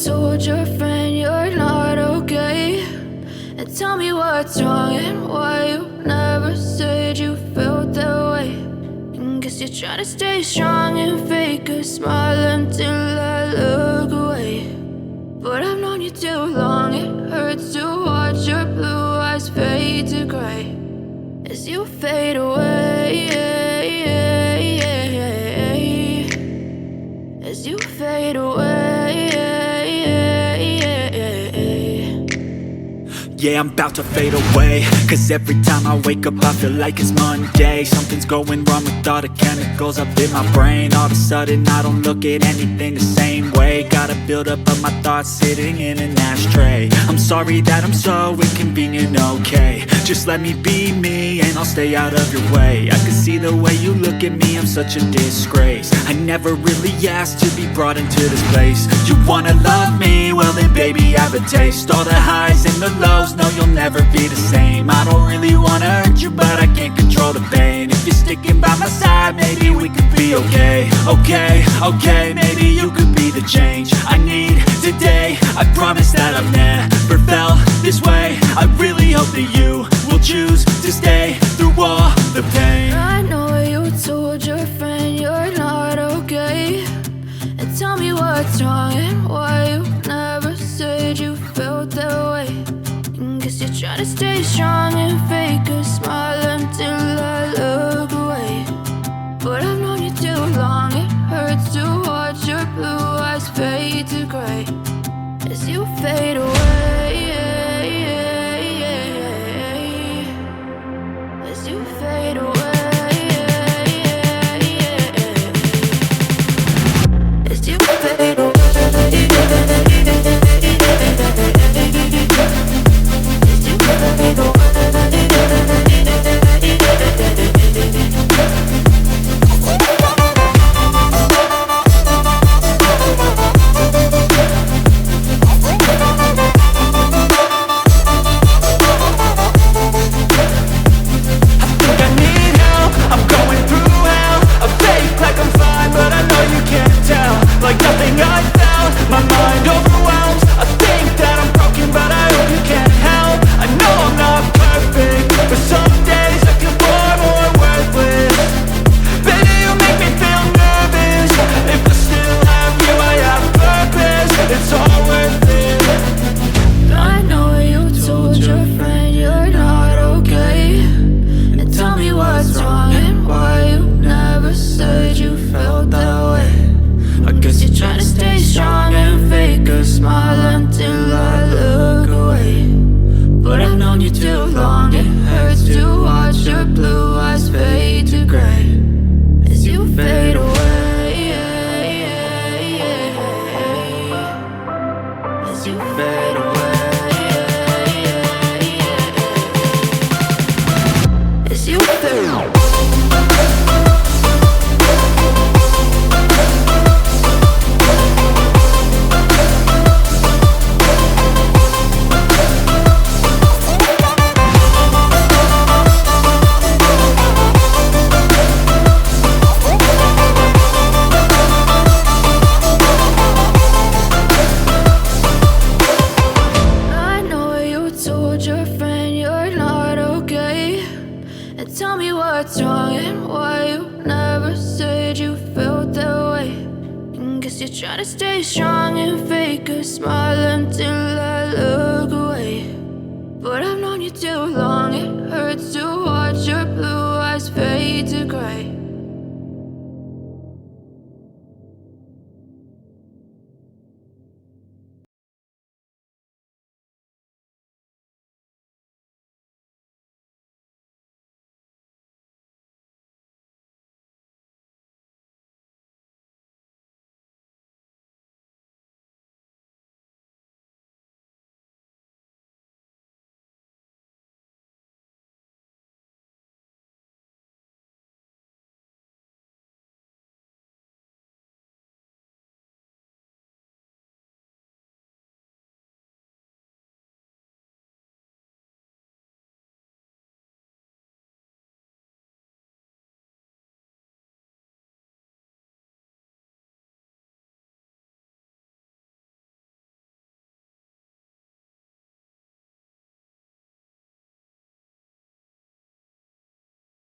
told your friend you're not okay? And tell me what's wrong and why you never said you felt that way. And guess you're trying to stay strong and fake a smile until I look away. But I've known you too long, it hurts to watch your blue eyes fade to gray as you fade away, as you fade away. Yeah, I'm about to fade away, cause every time I wake up I feel like it's Monday. Something's going wrong with all the chemicals up in my brain. All of a sudden I don't look at anything the same way. Gotta build up of my thoughts sitting in an ashtray. I'm sorry that I'm so inconvenient, okay? Just let me be me and I'll stay out of your way. I can see the way you look at me, I'm such a disgrace. I never really asked to be brought into this place. You wanna love me? Well then baby I have a taste. All the highs and the lows, no you'll never be the same. I don't really wanna hurt you but I can't control the pain. If you're sticking by my side maybe we could be okay. Okay, maybe you could be the change I need today. I promise that I've never felt this way. I really hope that you will choose to stay through all the pain. I know you told your friend you're not okay. And tell me what's wrong and why you never said you felt that way. And guess you're trying to stay strong and fake a smile until I look away. But I've known you too long, it hurts to watch your blue eyes fade to gray as you fade away, as you fade away, as you fade away. Like nothing I felt, my mind overwhelms. I think that I'm broken, but I hope you can't help. I know I'm not perfect, but some days I feel far more worthless. Baby, you make me feel nervous. If I still have you, I have purpose. It's all worth it. I know you told your friend you're not okay. And tell me what's wrong and why you never said you felt that way. I guess you're trying to stay strong and fake a smile until I look away. But I've known you too long, it hurts to watch your blue eyes fade to gray as you fade away, as you fade away, as you fade away. Your friend you're not okay. And tell me what's wrong and why you never said you felt that way. And guess you're trying to stay strong and fake a smile until I look away. But I've known you too long, it hurts to watch your blue eyes fade to gray